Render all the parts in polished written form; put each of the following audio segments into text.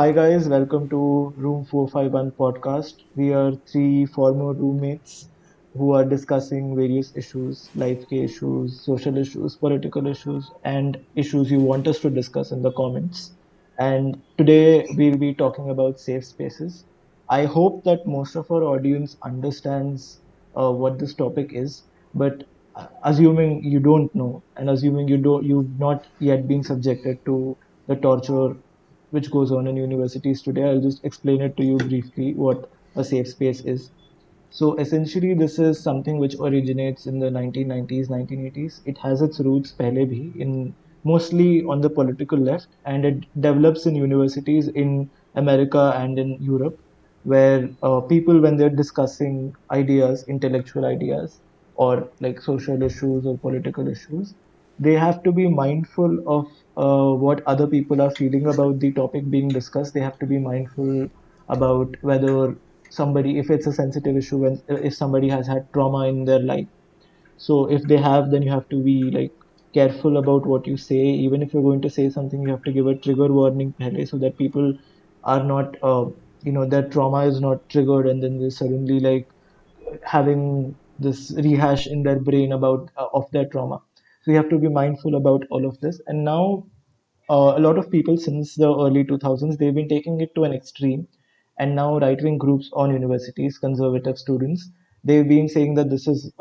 Hi guys, welcome to Room 451 podcast. We are three former roommates who are discussing various issues, life issues, social issues, political issues, and issues you want us to discuss in the comments. And today we'll be talking about safe spaces. I hope that most of our audience understands what this topic is, but assuming you don't know and assuming you've not yet been subjected to the torture which goes on in universities today. I'll just explain it to you briefly what a safe space is. So essentially, this is something which originates in the 1990s, 1980s. It has its roots pehle bhi in mostly on the political left, and it develops in universities in America and in Europe, where people, when they're discussing ideas, intellectual ideas, or like social issues or political issues, they have to be mindful of what other people are feeling about the topic being discussed. They have to be mindful about whether somebody, if it's a sensitive issue, when if somebody has had trauma in their life, so if they have, then you have to be like careful about what you say. Even if you're going to say something, you have to give a trigger warning pehle, so that people are not their trauma is not triggered, and then they suddenly like having this rehash in their brain about of their trauma. So you have to be mindful about all of this. And now a lot of people since the early 2000s, they've been taking it to an extreme, and now right-wing groups on universities, conservative students, they've been saying that this is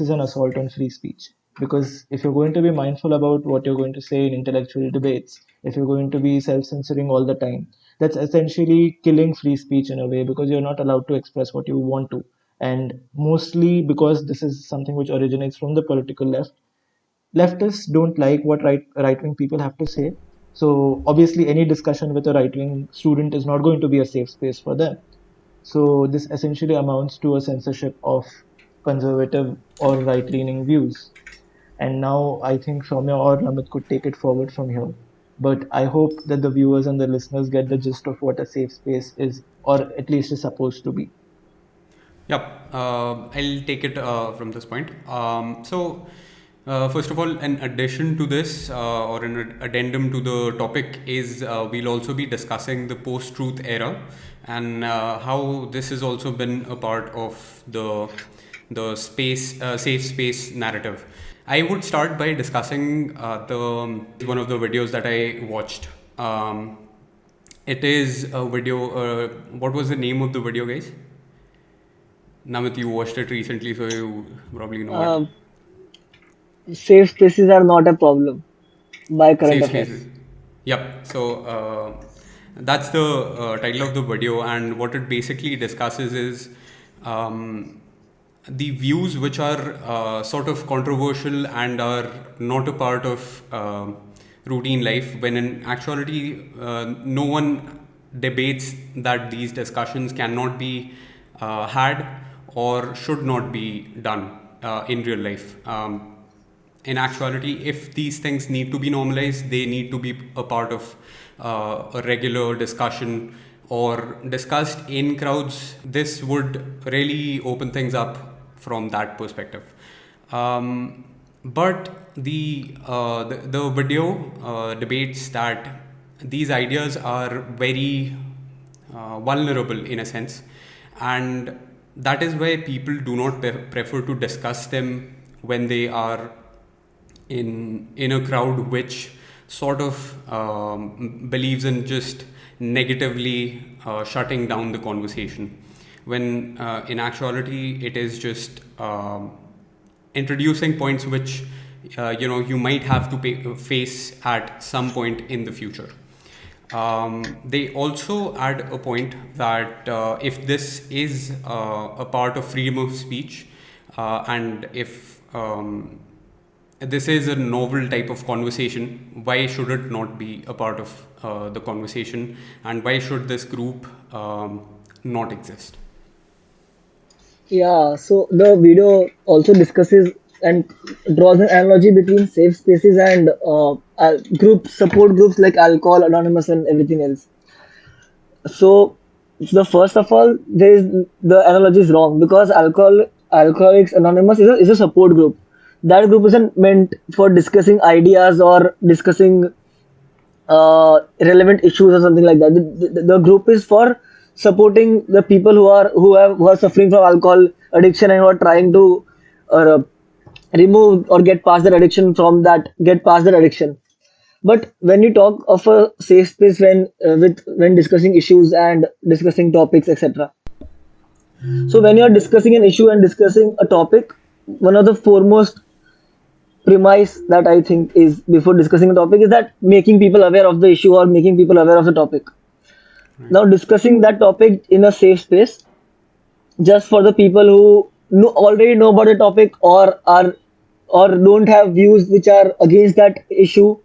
an assault on free speech. Because if you're going to be mindful about what you're going to say in intellectual debates, if you're going to be self-censoring all the time, that's essentially killing free speech in a way, because you're not allowed to express what you want to. And mostly because this is something which originates from the political left, leftists don't like what right wing people have to say. So obviously, any discussion with a right wing student is not going to be a safe space for them. So this essentially amounts to a censorship of conservative or right leaning views. And now I think Soumya or Namit could take it forward from here. But I hope that the viewers and the listeners get the gist of what a safe space is, or at least is supposed to be. Yep, I'll take it from this point. First of all, in addition to this, or an addendum to the topic, is we'll also be discussing the post truth era and how this has also been a part of the safe space narrative. I would start by discussing the one of the videos that I watched. It is a video. What was the name of the video, guys? Namit, you watched it recently, so you probably know it. Uh, Safe spaces are not a problem by current Safe spaces. affairs. Yep. So that's the title of the video, and what it basically discusses is um, the views which are sort of controversial and are not a part of routine life. When in actuality, no one debates that these discussions cannot be had or should not be done in real life. In actuality, if these things need to be normalized, they need to be a part of a regular discussion or discussed in crowds. This would really open things up from that perspective. But the video debates that these ideas are very vulnerable in a sense, and that is why people do not prefer to discuss them when they are in a crowd which sort of believes in just negatively shutting down the conversation, when in actuality it is just introducing points which you might have to face at some point in the future. They also add a point that if this is a part of freedom of speech, and if this is a novel type of conversation, why should it not be a part of the conversation, and why should this group not exist? Yeah, so the video also discusses and draws an analogy between safe spaces and support groups like Alcohol Anonymous and everything else. So, the first of all, the analogy is wrong because Alcoholics Anonymous is a support group. That group isn't meant for discussing ideas or discussing relevant issues or something like that. The group is for supporting the people who are suffering from alcohol addiction and who are trying to uh, remove or get past that addiction. But when you talk of a safe space when discussing issues and discussing topics, etc. So when you are discussing an issue and discussing a topic, one of the foremost premise that I think is before discussing a topic is that making people aware of the issue or making people aware of the topic. Right. Now discussing that topic in a safe space, just for the people who already know about the topic or don't have views which are against that issue,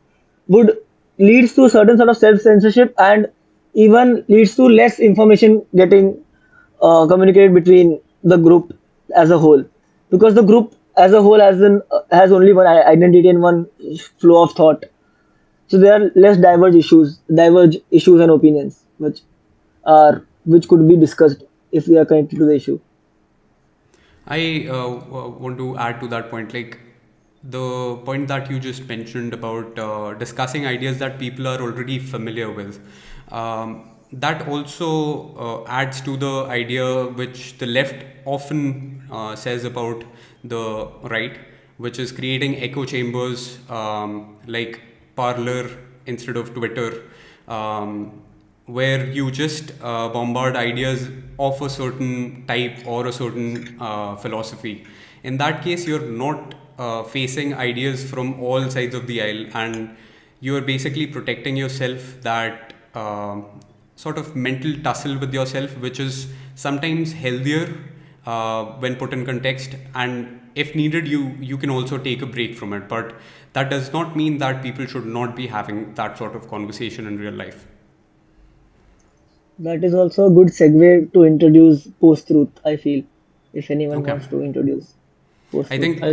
would leads to a certain sort of self censorship and even leads to less information getting communicated between the group as a whole, because the group as a whole has only one identity and one flow of thought. So there are less diverge issues and opinions which could be discussed if we are connected to the issue. I want to add to that point, like the point that you just mentioned about discussing ideas that people are already familiar with. That also adds to the idea which the left often says about the right, which is creating echo chambers like Parler instead of Twitter. Where you just bombard ideas of a certain type or a certain philosophy. In that case, you're not facing ideas from all sides of the aisle, and you're basically protecting yourself that sort of mental tussle with yourself, which is sometimes healthier when put in context. And if needed, you can also take a break from it. But that does not mean that people should not be having that sort of conversation in real life. That is also a good segue to introduce post-truth, I feel, if anyone Okay. wants to introduce I post-truth. think I'll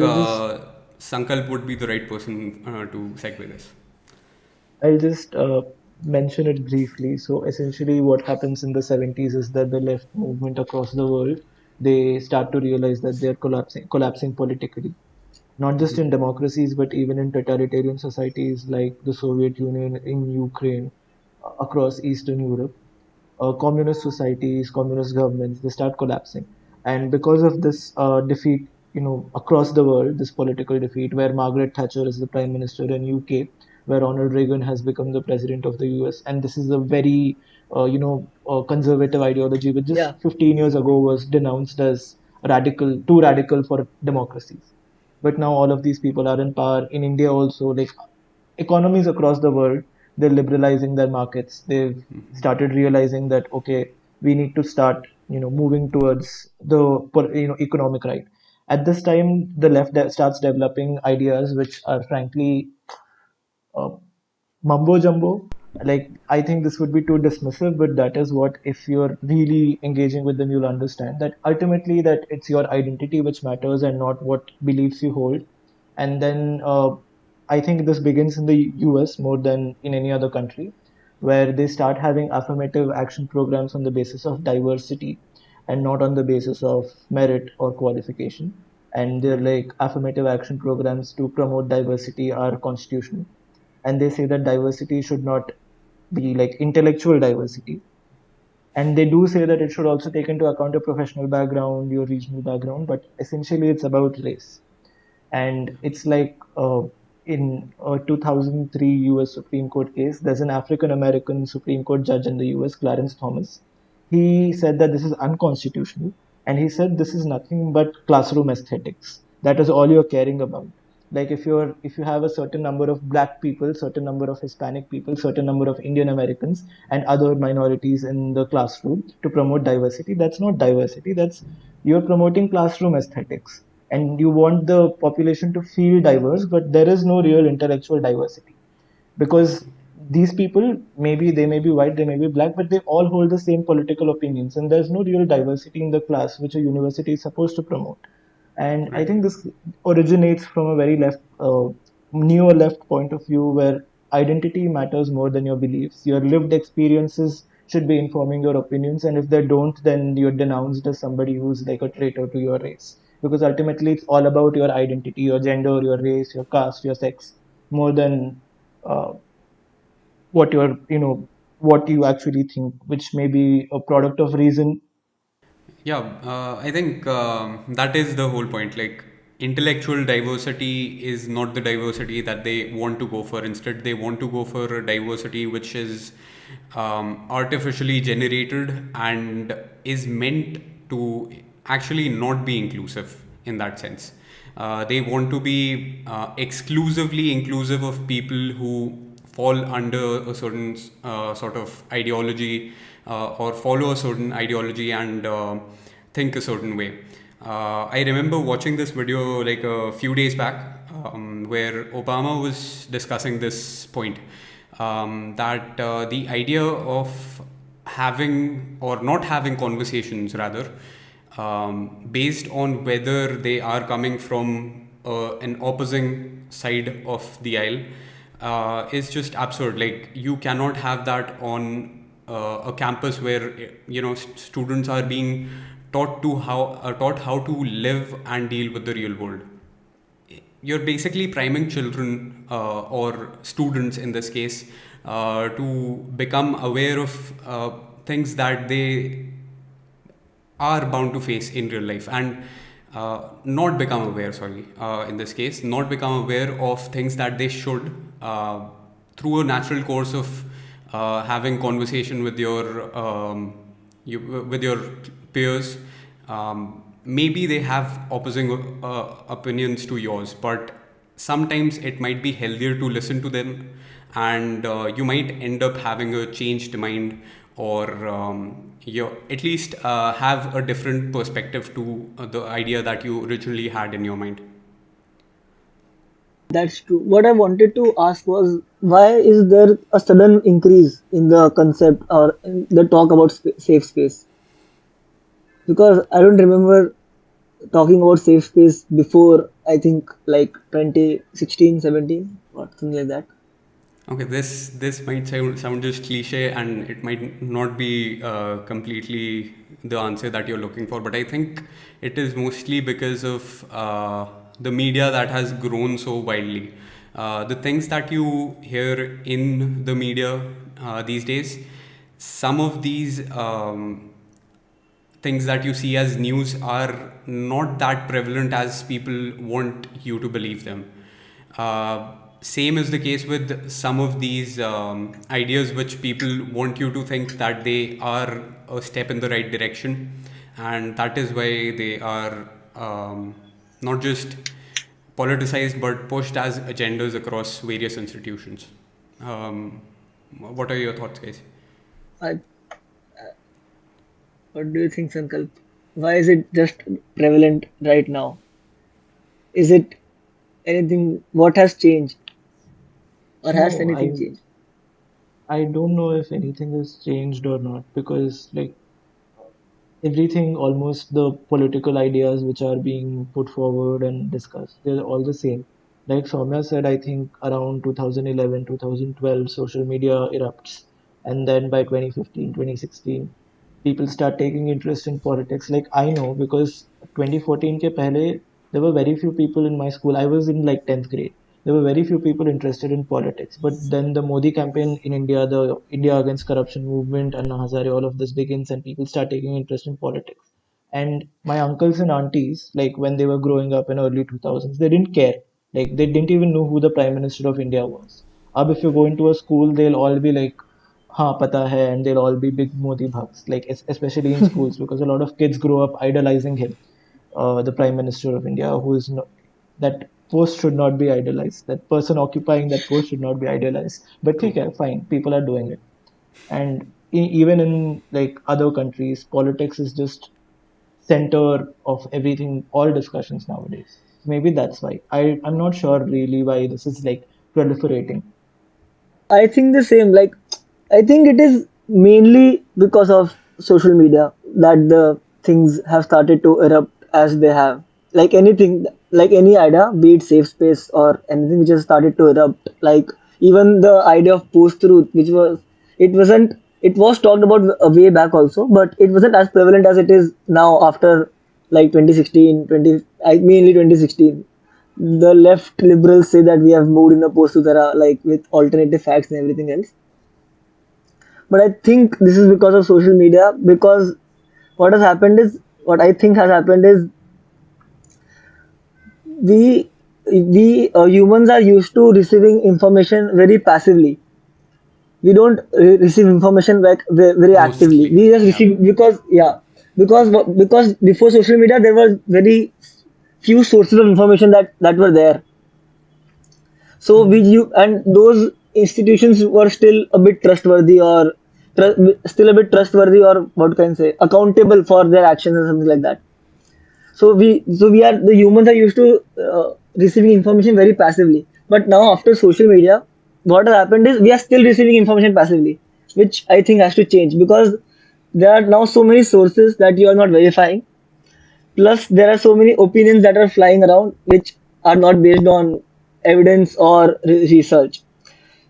just Sankalp would be the right person to segue this. I'll just mention it briefly. So essentially, what happens in the 70s is that the left movement across the world, they start to realize that they're collapsing politically, not just in democracies, but even in totalitarian societies like the Soviet Union, in Ukraine, across Eastern Europe. Communist societies, communist governments, they start collapsing. And because of this defeat, across the world, this political defeat, where Margaret Thatcher is the prime minister in UK, where Ronald Reagan has become the president of the US, and this is a very, conservative ideology, which just Yeah, 15 years ago was denounced as radical, too radical for democracies. But now all of these people are in power. In India also, like economies across the world, they're liberalizing their markets. They've started realizing that okay, we need to start moving towards the economic right. At this time, the left starts developing ideas which are frankly uh, mumbo jumbo. Like, I think this would be too dismissive, but that is what, if you're really engaging with them, you'll understand that ultimately that it's your identity which matters and not what beliefs you hold. And then I think this begins in the US more than in any other country, where they start having affirmative action programs on the basis of diversity and not on the basis of merit or qualification. And they're Right. like affirmative action programs to promote diversity are constitutional, and they say that diversity should not be like intellectual diversity, and they do say that it should also take into account your professional background, your regional background, but essentially it's about race. And it's like in a 2003 US Supreme Court case, there's an African American Supreme Court judge in the US, Clarence Thomas. He said that this is unconstitutional, and he said this is nothing but classroom aesthetics. That is all you're caring about. Like, if you have a certain number of black people, certain number of Hispanic people, certain number of Indian Americans and other minorities in the classroom to promote diversity, that's not diversity. That's, you're promoting classroom aesthetics, and you want the population to feel diverse, but there is no real intellectual diversity, because these people, maybe they may be white, they may be black, but they all hold the same political opinions, and there's no real diversity in the class which a university is supposed to promote. And I Right. think this originates from a very left, neo left point of view, where identity matters more than your beliefs. Your lived experiences should be informing your opinions, and if they don't, then you're denounced as somebody who's like a traitor to your race. Because ultimately, it's all about your identity, your gender, your race, your caste, your sex, more than uh, what you're, what you actually think, which may be a product of reason. Yeah, I think that is the whole point. Like, intellectual diversity is not the diversity that they want to go for. Instead, they want to go for a diversity which is artificially generated and is meant to actually not be inclusive in that sense. They want to be exclusively inclusive of people who fall under a certain sort of ideology, or follow a certain ideology and think a certain way. I remember watching this video like a few days back, where Obama was discussing this point, that the idea of having or not having conversations, rather, based on whether they are coming from an opposing side of the aisle, is just absurd. Like, you cannot have that on a campus where students are being taught how to live and deal with the real world. You're basically priming children, or students in this case, to become aware of things that they are bound to face in real life, and not become aware, sorry, in this case, not become aware of things that they should, through a natural course of having conversation with with your peers. Maybe they have opposing opinions to yours, but sometimes it might be healthier to listen to them, and you might end up having a changed mind, or you at least have a different perspective to the idea that you originally had in your mind. That's true. What I wanted to ask was, why is there a sudden increase in the concept or in the talk about safe space? Because I don't remember talking about safe space before, I think like 2016, 17 or something like that. Okay, this might sound just cliche, and it might not be completely the answer that you're looking for, but I think it is mostly because of the media that has grown so widely. The things that you hear in the media these days, some of these things that you see as news are not that prevalent as people want you to believe them. Same is the case with some of these ideas which people want you to think that they are a step in the right direction, and that is why they are not just politicized but pushed as agendas across various institutions. Um, what are your thoughts, guys? I, what do you think, Sankalp? Why is it just prevalent right now? Is it anything? What has changed, or has No, anything changed? I don't know if anything has changed or not, because like everything, almost the political ideas which are being put forward and discussed, they're all the same. Like Soumya said, I think around 2011, 2012, social media erupts. And then by 2015, 2016, people start taking interest in politics. Like I know because 2014 ke pehle, there were very few people in my school. I was in like 10th grade. There were very few people interested in politics. But then the Modi campaign in India, the India Against Corruption movement, Anna Hazare, all of this begins, and people start taking interest in politics. And my uncles and aunties, like when they were growing up in early 2000s, they didn't care. Like they didn't even know who the Prime Minister of India was. Ab if you go into a school, they'll all be like, हाँ पता है, and they'll all be big Modi bhaks, like especially in schools, because a lot of kids grow up idolizing him, the Prime Minister of India, who is not, that post should not be idolized. That person occupying that post should not be idolized. But True. okay, fine, people are doing it, and even in like other countries, politics is just center of everything, all discussions nowadays. Maybe that's why. I'm not sure really why this is like proliferating. I think the same. Like, I think it is mainly because of social media that the things have started to erupt as they have. Like anything, like any idea, be it safe space or anything which has started to erupt. Like even the idea of post-truth, it was talked about a way back also, but it wasn't as prevalent as it is now after like 2016, mainly 2016. The left liberals say that we have moved in the post-truth era, like with alternative facts and everything else. But I think this is because of social media. Because what I think has happened is we humans are used to receiving information very passively. We don't receive information like very actively. Mostly. We just Yeah. receive because yeah, because before social media there was very few sources of information that were there. So we you and those institutions were still a bit trustworthy or still a bit trustworthy or what can I say accountable for their actions or something like that. So we are the humans are used to receiving information very passively. But now after social media, what has happened is we are still receiving information passively, which I think has to change because there are now so many sources that you are not verifying. Plus, there are so many opinions that are flying around which are not based on evidence or research.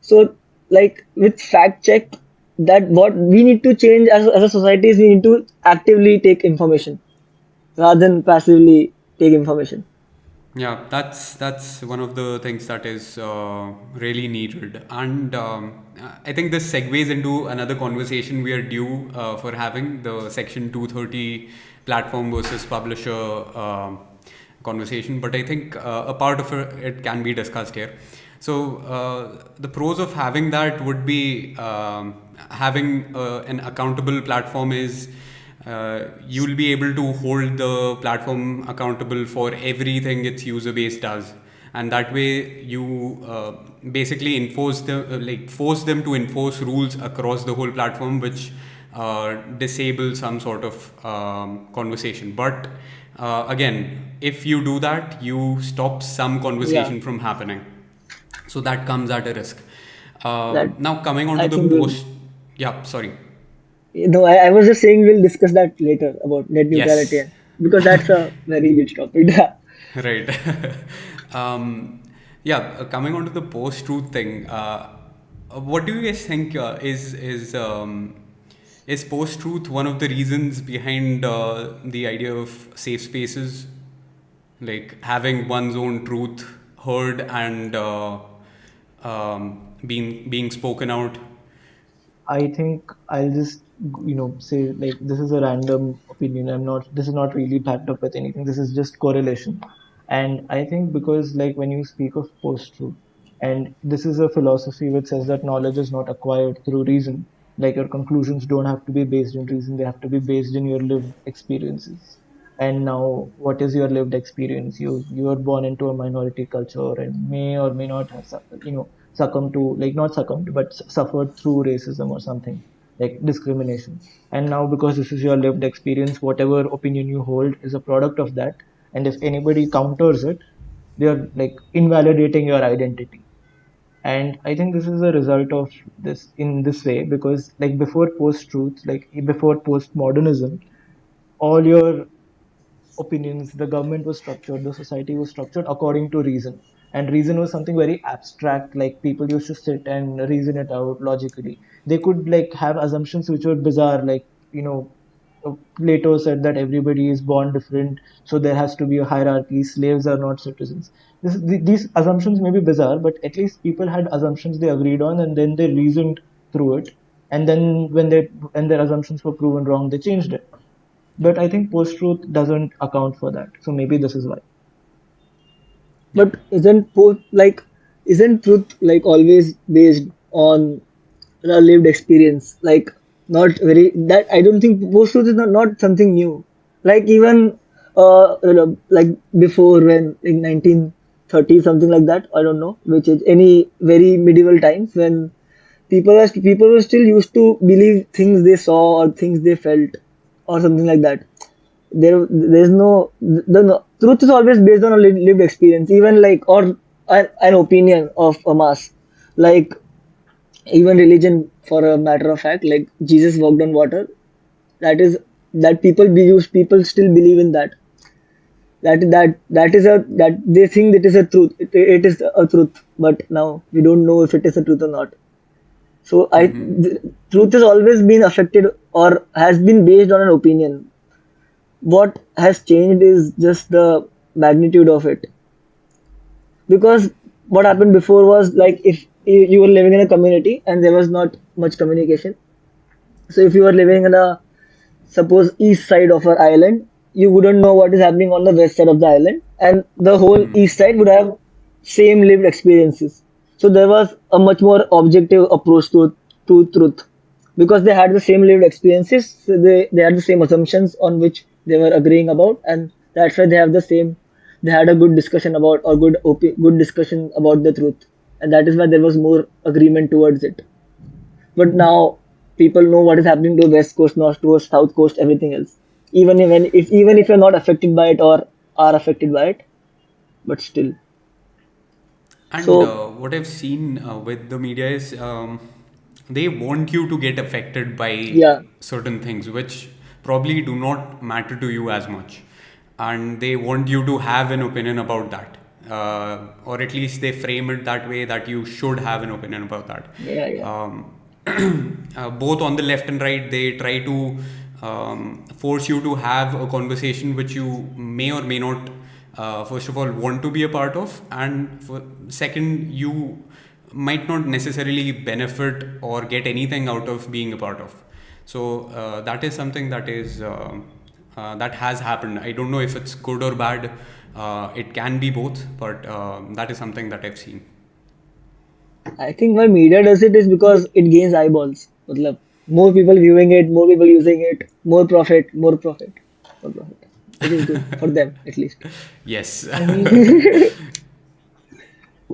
So, like with fact check, that what we need to change as a society is we need to actively take information rather than passively take information. Yeah, that's one of the things that is really needed, and I think this segues into another conversation we are due for having, the Section 230 platform versus publisher conversation. But I think a part of it can be discussed here. So the pros of having that would be having an accountable platform is you'll be able to hold the platform accountable for everything its user base does, and that way you basically enforce the like force them to enforce rules across the whole platform, which disable some sort of conversation. But again, if you do that, you stop some Yeah, conversation from happening, so that comes at a risk. that Now coming on to I the think we'll. post. Yeah, sorry. I was just saying we'll discuss that later about net neutrality, Yes. and because that's a very huge topic. Right. um, yeah, coming on to the post-truth thing, what do you guys think is post-truth one of the reasons behind the idea of safe spaces, like having one's own truth heard and being spoken out? I think I'll just, say like this is a random opinion. This is not really backed up with anything. This is just correlation. And I think because like when you speak of post-truth, and this is a philosophy which says that knowledge is not acquired through reason. Like your conclusions don't have to be based in reason, they have to be based in your lived experiences. And now, what is your lived experience? You were born into a minority culture and may or may not have succumbed to, like, not succumbed but suffered through racism or something, like discrimination. And now, because this is your lived experience, whatever opinion you hold is a product of that. And if anybody counters it, they are like invalidating your identity. And I think this is a result of this in this way, because like before post-truth, like before postmodernism, all your opinions, the government was structured, the society was structured according to reason. And reason was something very abstract, like people used to sit and reason it out logically. They could like have assumptions which were bizarre, like, Plato said that everybody is born different, so there has to be a hierarchy, slaves are not citizens. These assumptions may be bizarre, but at least people had assumptions they agreed on, and then they reasoned through it. And then when their assumptions were proven wrong, they changed it. But I think post-truth doesn't account for that. So maybe this is why. Yeah. But isn't truth like always based on a lived experience? Like not very that I don't think post truth is not something new. Like even like before when in 1930 something like that, I don't know which is any very medieval times when people were still used to believe things they saw or things they felt or something like that. There's no the no, truth is always based on a lived experience, even like or an opinion of a mass, like even religion for a matter of fact, like Jesus walked on water. That is that people still believe in that. That is a that they think it is a truth. It is a truth, but now we don't know if it is a truth or not. So truth has always been affected or has been based on an opinion. What has changed is just the magnitude of it. Because what happened before was like if you were living in a community and there was not much communication, So if you are living in a suppose east side of an island, you wouldn't know what is happening on the west side of the island, and the whole east side would have same lived experiences. So there was a much more objective approach to truth because they had the same lived experiences. So they had the same assumptions on which they were agreeing about, and that's why they have the same. They had a good discussion about or good discussion about the truth, and that is why there was more agreement towards it. But now people know what is happening to West Coast, North Coast, South Coast, everything else. Even if you're not affected by it or are affected by it, but still. And So what I've seen with the media is they want you to get affected by yeah, certain things which probably do not matter to you as much. And they want you to have an opinion about that. Or at least they frame it that way that you should have an opinion about that. yeah, yeah. Um, both on the left and right, they try to force you to have a conversation which you may or may not, first of all, want to be a part of, and second, you might not necessarily benefit or get anything out of being a part of. So that is something that is that has happened. I don't know if it's good or bad. It can be both, but that is something that I've seen. I think why media does it is because it gains eyeballs. Matlab, more people viewing it, more people using it, more profit, more profit, more profit. It is good for them at least. Yes. I mean,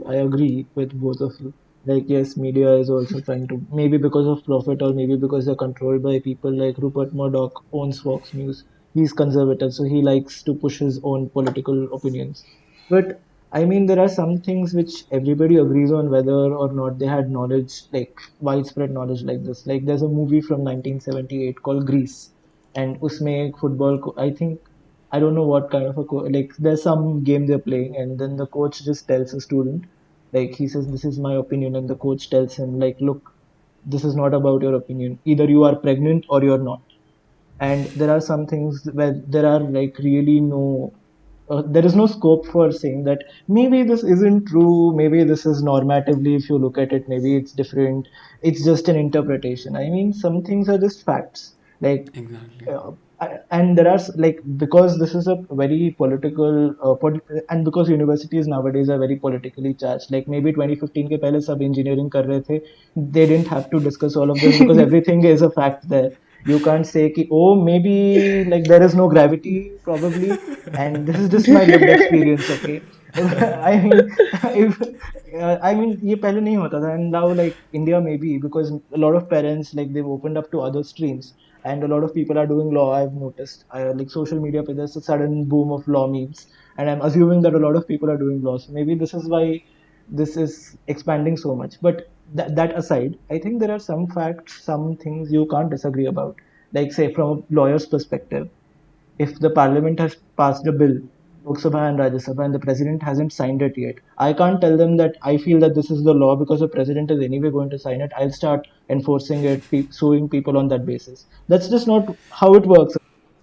I agree with both of you. Like, yes, media is also trying to, maybe because of profit or maybe because they're controlled by people like Rupert Murdoch owns Fox News. He's conservative, so he likes to push his own political opinions. But I mean, there are some things which everybody agrees on whether or not they had knowledge, like widespread knowledge like this. Like, there's a movie from 1978 called Grease, and usme ek football, I think, I don't know what kind of a like there's some game they're playing and then the coach just tells a student like he says this is my opinion and the coach tells him like look, this is not about your opinion, either you are pregnant or you're not. And there are some things where there are like really no there is no scope for saying that maybe this isn't true, maybe this is normatively, if you look at it, maybe it's different, it's just an interpretation. I mean, some things are just facts. Like Exactly. and there are like because this is a very political and because universities nowadays are very politically charged, like maybe 2015 के पहले सब engineering कर रहे थे, they didn't have to discuss all of this because everything is a fact there. You can't say कि oh maybe like there is no gravity probably, and this is just my lived experience, okay. I mean if I mean ये पहले नहीं होता था, and now like India maybe because a lot of parents like they've opened up to other streams and a lot of people are doing law. I've noticed like social media there's a sudden boom of law memes, and I'm assuming that a lot of people are doing law, so maybe this is why this is expanding so much. But that aside, I think there are some facts, some things you can't disagree about, like say from a lawyer's perspective, if the parliament has passed a bill, Lok Sabha and Rajya Sabha, and the president hasn't signed it yet, I can't tell them that I feel that this is the law because the president is anyway going to sign it. I'll start enforcing it, suing people on that basis. That's just not how it works.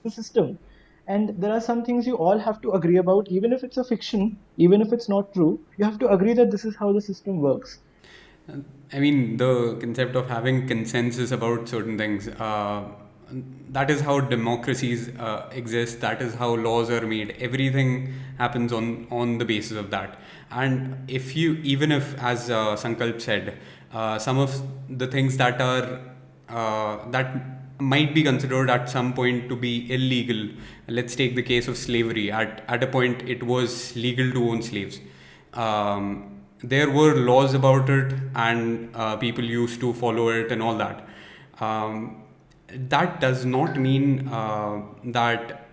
The system. And there are some things you all have to agree about, even if it's a fiction, even if it's not true, you have to agree that this is how the system works. I mean, the concept of having consensus about certain things, that is how democracies exist, that is how laws are made. Everything happens on the basis of that. And if you, even if, as Sankalp said, some of the things that are, that might be considered at some point to be illegal, let's take the case of slavery. At a point, it was legal to own slaves. There were laws about it, and people used to follow it and all that. That does not mean that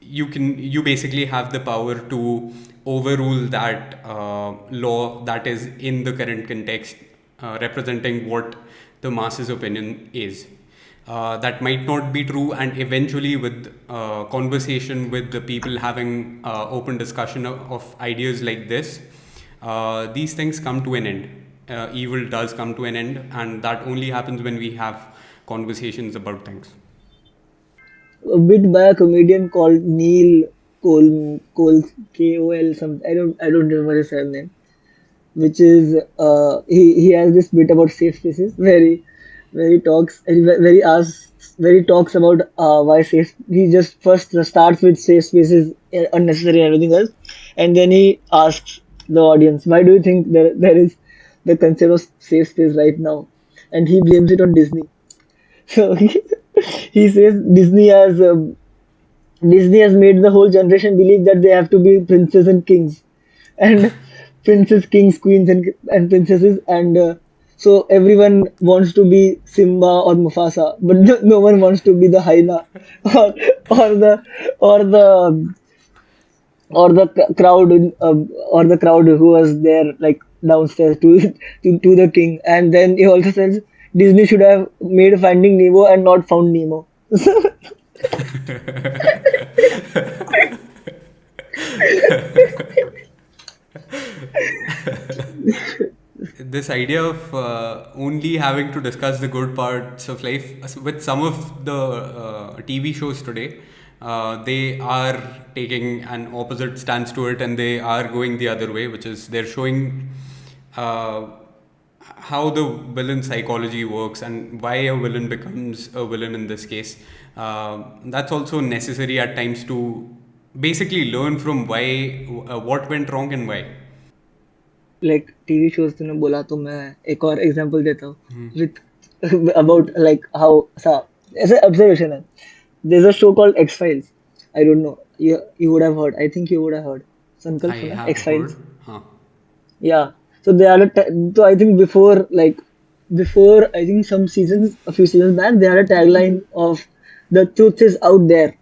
you basically have the power to overrule that law that is in the current context, representing what the masses opinion is. That might not be true, and eventually with conversation with the people, having open discussion of ideas like this, these things come to an end. Evil does come to an end, and that only happens when we have conversations about things. A bit by a comedian called Neil Cole Kol something. I don't remember his surname. Which is he has this bit about safe spaces where where he talks about why safe. He just first starts with safe spaces unnecessary and everything else, and then he asks the audience, "Why do you think there is the concept of safe space right now?" And he blames it on Disney. So he says Disney has made the whole generation believe that they have to be princes and kings, and princes, kings, queens, and princesses, and so everyone wants to be Simba or Mufasa, but no one wants to be the hyena or or the or the crowd or the crowd who was there like downstairs to the king. And then he also says Disney should have made Finding Nemo and not Found Nemo. This idea of only having to discuss the good parts of life with some of the TV shows today, they are taking an opposite stance to it and they are going the other way, which is they're showing uh, how the villain psychology works and why a villain becomes a villain in this case. That's also necessary at times to basically learn from why, what went wrong and why. Like TV shows तूने बोला तो मैं एक और example देता हूँ with about like how सा ऐसे observation है. There's a show called X Files. I don't know. You would have heard. I think you would have heard. I संकल्प सुना have X heard. Files. Huh. Yeah. So they had so I think before I think some seasons a few seasons back they had a tagline of the truth is out there.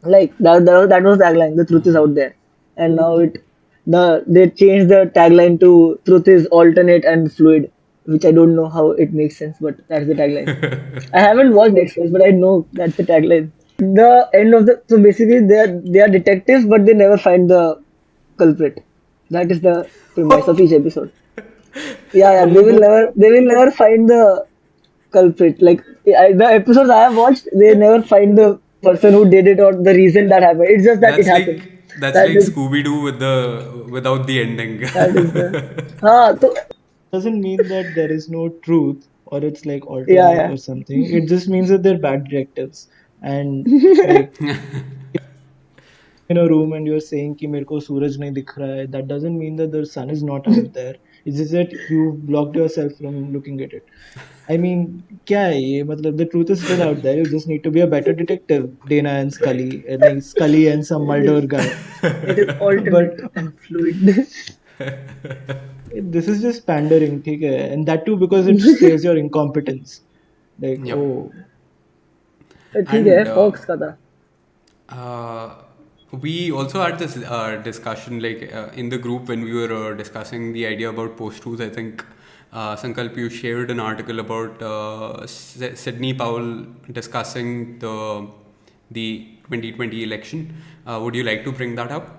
Like that was the tagline. The truth is out there, and now they changed the tagline to truth is alternate and fluid, which I don't know how it makes sense, but that's the tagline. I haven't watched X Files, but I know that's the tagline. The end of the so basically they are detectives, but they never find the culprit. That is the premise of each episode. Yeah, yeah, they will never find the culprit. Like the episodes I have watched, they never find the person who did it or the reason that happened. It's just that it happened. That's That like is Scooby Doo with the without the ending. that is the so Doesn't mean that there is no truth or it's like yeah, alternate yeah. or something. It just means that they're bad detectives. And like in a room and you're saying कि मेरे को सूरज नहीं दिख रहा है, that doesn't mean that the sun is not out there. It's just that you blocked yourself from looking at it. I mean, क्या है ये मतलब the truth is still out there. You just need to be a better detective. Dana and Scully, like Scully and some It is Mulder guy. it is But alternate and fluid. this is just pandering, ठीक है? And that too because it says your incompetence. Like, Yep. oh, ठीक है And Fox का था. uh, we also had this discussion like in the group when we were discussing the idea about post truth. I think Sankalp, you shared an article about Sidney Powell discussing the 2020 election. Would you like to bring that up?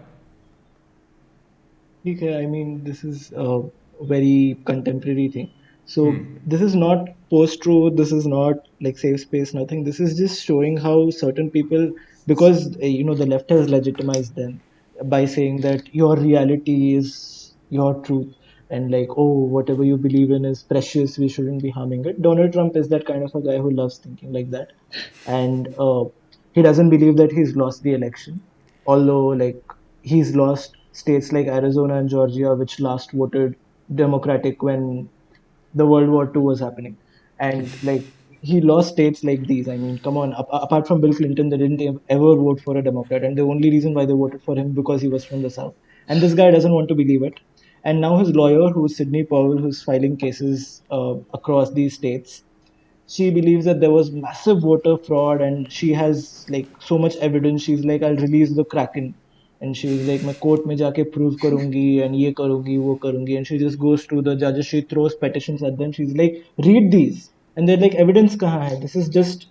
ठीक है, I mean, this is a very contemporary thing. So this is not post-truth, this is not like safe space, nothing. This is just showing how certain people, because the left has legitimized them by saying that your reality is your truth and like, oh, whatever you believe in is precious, we shouldn't be harming it. Donald Trump is that kind of a guy who loves thinking like that. And he doesn't believe that he's lost the election, although like he's lost states like Arizona and Georgia, which last voted Democratic when the World War II was happening, and like he lost states like these. I mean, come on. Apart from Bill Clinton, they didn't ever vote for a Democrat, and the only reason why they voted for him because he was from the South. And this guy doesn't want to believe it. And now his lawyer, who's Sidney Powell, who's filing cases across these states, she believes that there was massive voter fraud and she has like so much evidence. She's like, I'll release the kraken, and she's like, मैं court में जाके prove करूंगी and ये करूंगी वो करूंगी, and she just goes to the judges, she throws petitions at them, she's like, read these, and they're like, evidence कहाँ है, this is just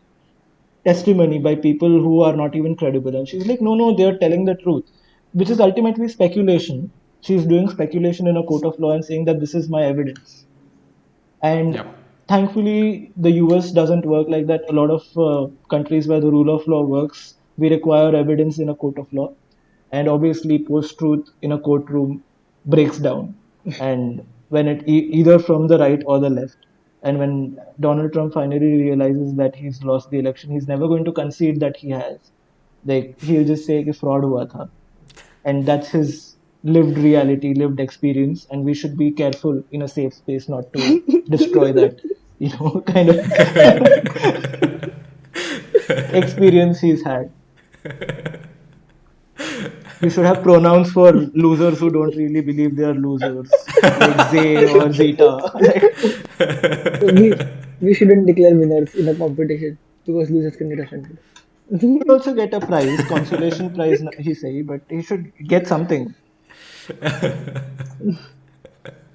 testimony by people who are not even credible. And she's like, no, no, they're telling the truth, which is ultimately speculation. She's doing speculation in a court of law and saying that this is my evidence. And Yep. thankfully, the US doesn't work like that. A lot of countries where the rule of law works, we require evidence in a court of law. And obviously, post truth in a courtroom breaks down. And when it either from the right or the left. And when Donald Trump finally realizes that he's lost the election, he's never going to concede that he has. Like he'll just say कि fraud हुआ था, and that's his lived reality, lived experience, and we should be careful in a safe space not to destroy that, kind of experience he's had. We should have pronouns for losers who don't really believe they are losers, like Zay or Zeta. we we shouldn't declare winners in a competition because losers can get offended. Should also get a prize, consolation prize, he say, but he should get something.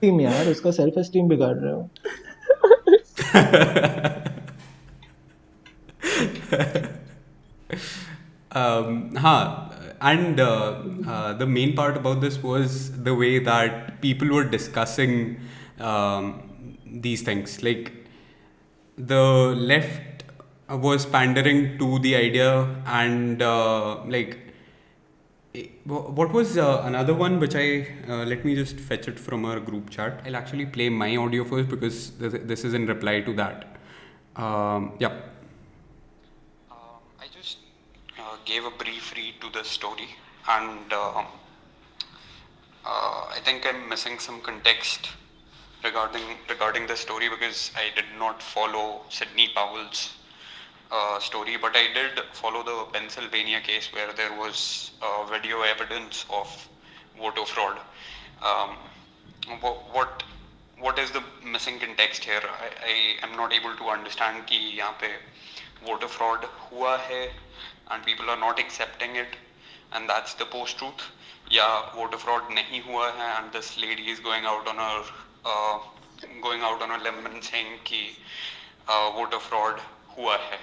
Team यार उसका self esteem बिगाड़ रहे हो. And the main part about this was the way that people were discussing these things. Like the left was pandering to the idea, and what was another one which I let me just fetch it from our group chat. I'll actually play my audio first because this is in reply to that. Yeah. I just gave a brief read to the story, and I think I'm missing some context regarding the story because I did not follow Sidney Powell's story, but I did follow the Pennsylvania case where there was video evidence of voter fraud. Um, what is the missing context here? I am not able to understand कि यहाँ पे voter fraud हुआ है and people are not accepting it, and that's the post-truth. Yeah, voter fraud नहीं हुआ है and this lady is going out on a limb and saying कि voter fraud हुआ है.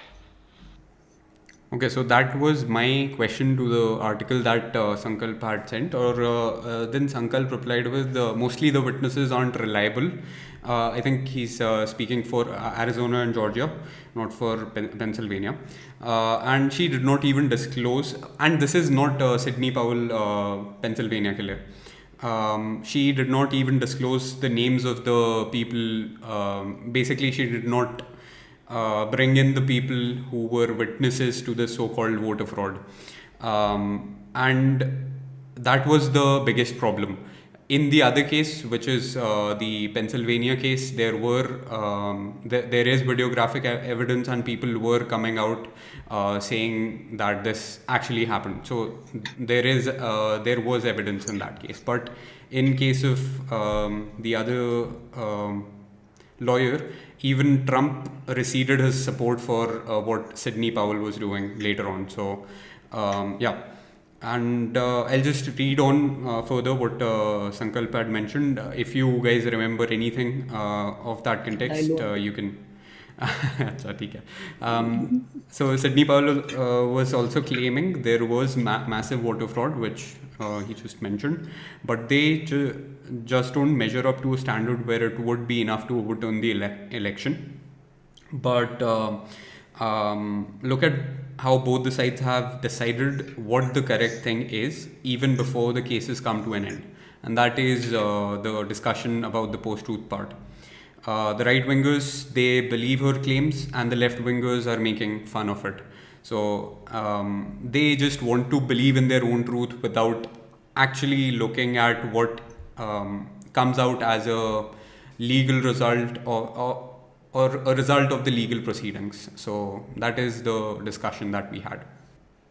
Okay, so that was my question to the article that Sankalp had sent, or then Sankalp replied with mostly the witnesses aren't reliable. I think he's speaking for Arizona and Georgia, not for Pennsylvania. And she did not even disclose, and this is not Sidney Powell, Pennsylvania killer. She did not even disclose the names of the people. Basically, she did not bring in the people who were witnesses to the so-called voter fraud. And that was the biggest problem. In the other case, which is the Pennsylvania case, there is videographic evidence, and people were coming out saying that this actually happened. So there was evidence in that case. But in case of the other lawyer, even Trump receded his support for what Sidney Powell was doing later on. So, yeah. And I'll just read on further what Sankalp had mentioned. If you guys remember anything of that context, you can. Achha, theek hai. So Sidney Powell was also claiming there was massive voter fraud, which he just mentioned, but they just don't measure up to a standard where it would be enough to overturn the election. But look at how both the sides have decided what the correct thing is even before the cases come to an end. And that is the discussion about the post-truth part. The right-wingers, they believe her claims, and the left-wingers are making fun of it. So they just want to believe in their own truth without actually looking at what comes out as a legal result or a result of the legal proceedings. So that is the discussion that we had.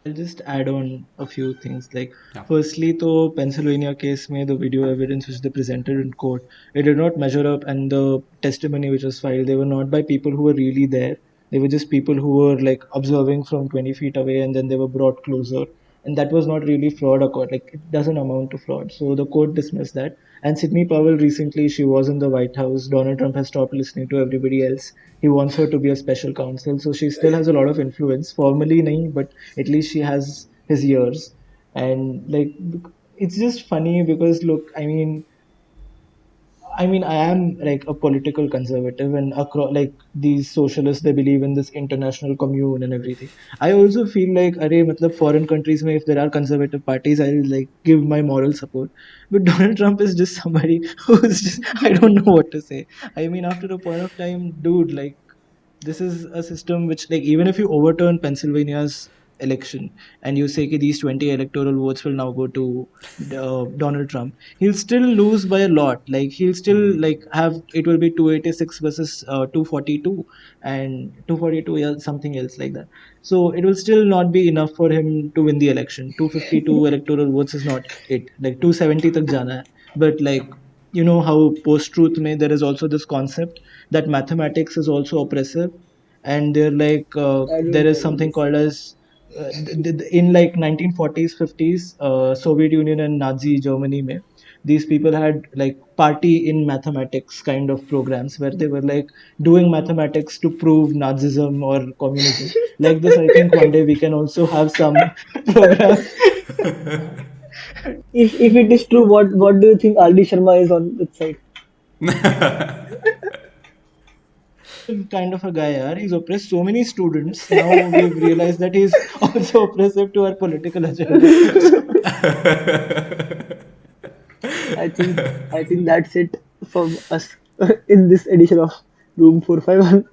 I'll just add on a few things. Like, firstly, the Pennsylvania case में the video evidence which they presented in court, it did not measure up, and the testimony which was filed, they were not by people who were really there. They were just people who were like observing from 20 feet away, and then they were brought closer. And that was not really fraud, like it doesn't amount to fraud. So the court dismissed that. And Sidney Powell recently, she was in the White House. Donald Trump has stopped listening to everybody else. He wants her to be a special counsel. So she still has a lot of influence. Formally, nahi, but at least she has his ears. And like, it's just funny because look, I mean, I mean, I am like a political conservative, and across like these socialists, they believe in this international commune and everything. I also feel like, arey, matlab, foreign countries, mein, if there are conservative parties, I'll like give my moral support. But Donald Trump is just somebody who's just, I don't know what to say. I mean, after a point of time, dude, like this is a system which, like, even if you overturn Pennsylvania's election and you say that these 20 electoral votes will now go to Donald Trump, he'll still lose by a lot. Like he'll still like have, it will be 286 versus 242 and 242, yeah, something else like that. So it will still not be enough for him to win the election. 252 electoral votes is not it. Like 270 tak jana hai. But like, Yep. you know how post-truth may, there is also this concept that mathematics is also oppressive, and they're like I there didn't know is about something this. called as in like 1940s 50s, Soviet Union and Nazi Germany mein, these people had like party in mathematics kind of programs where they were like doing mathematics to prove Nazism or communism. Like this, I think one day we can also have some program. If it is true, what do you think RD Sharma is on which side? Kind of a guy, yaar. He's oppressed so many students. Now we've realized that he's also oppressive to our political agenda. So, I think that's it from us in this edition of Room 451.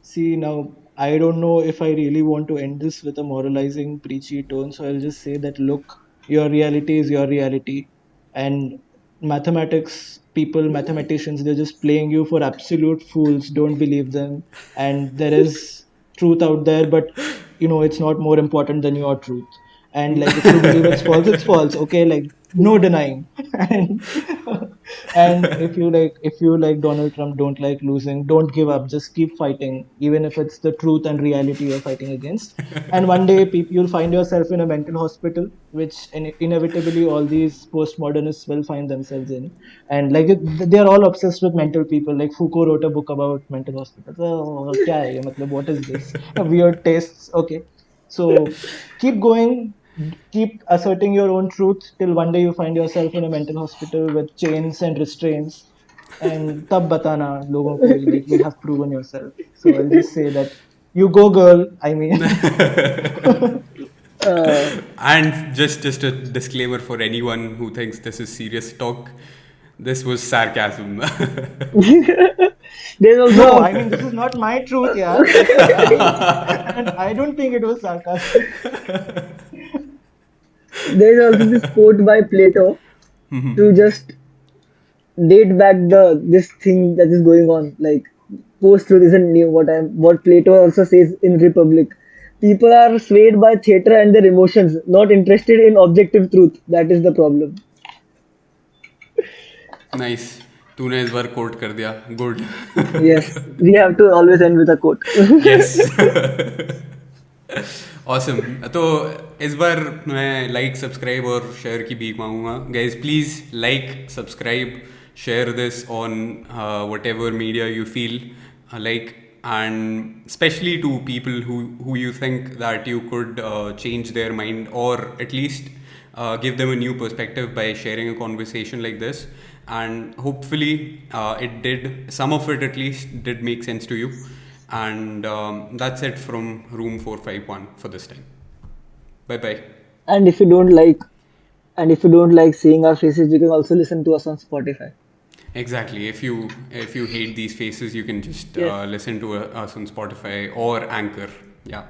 see, now I don't know if I really want to end this with a moralizing, preachy tone. So I'll just say that look, your reality is your reality, and mathematics people, mathematicians, they're just playing you for absolute fools. Don't believe them, and there is truth out there, but it's not more important than your truth. And like if you believe it's false, okay, like no denying. and and if you like Donald Trump, don't like losing, don't give up, just keep fighting, even if it's the truth and reality you're fighting against. And one day you'll find yourself in a mental hospital, which inevitably all these postmodernists will find themselves in. And like they're all obsessed with mental people. Like Foucault wrote a book about mental hospitals. Oh, kya hai ye? Matlab, what is this? Weird tastes. Okay, so keep going, keep asserting your own truth till one day you find yourself in a mental hospital with chains and restraints. And tab batana logon ko, like you'll have proven yourself. So I'll just say that you go, girl. I mean, Uh, And just a disclaimer for anyone who thinks this is serious talk. This was sarcasm. there's no, also I mean this is not my truth, yeah. And I don't think it was sarcastic. there's also this quote by Plato to just date back the this thing that is going on. Like post truth isn't new. What Plato also says in Republic. People are swayed by theater and their emotions, not interested in objective truth. That is the problem. Nice. तूने इस बार coat कर दिया. Good. Yes, we have to always end with a quote. Yes. Awesome. तो इस बार मैं like subscribe और share की भीख मांगूंगा. Guys, please like, subscribe, share this on whatever media you feel like, and especially to people who you think that you could change their mind, or at least give them a new perspective by sharing a conversation like this. And hopefully it did, some of it at least did make sense to you. And that's it from Room 451 for this time. Bye bye. And if you don't like, and if you don't like seeing our faces, you can also listen to us on Spotify. Exactly. If you hate these faces, you can just Yes. listen to us on Spotify or Anchor. Yeah.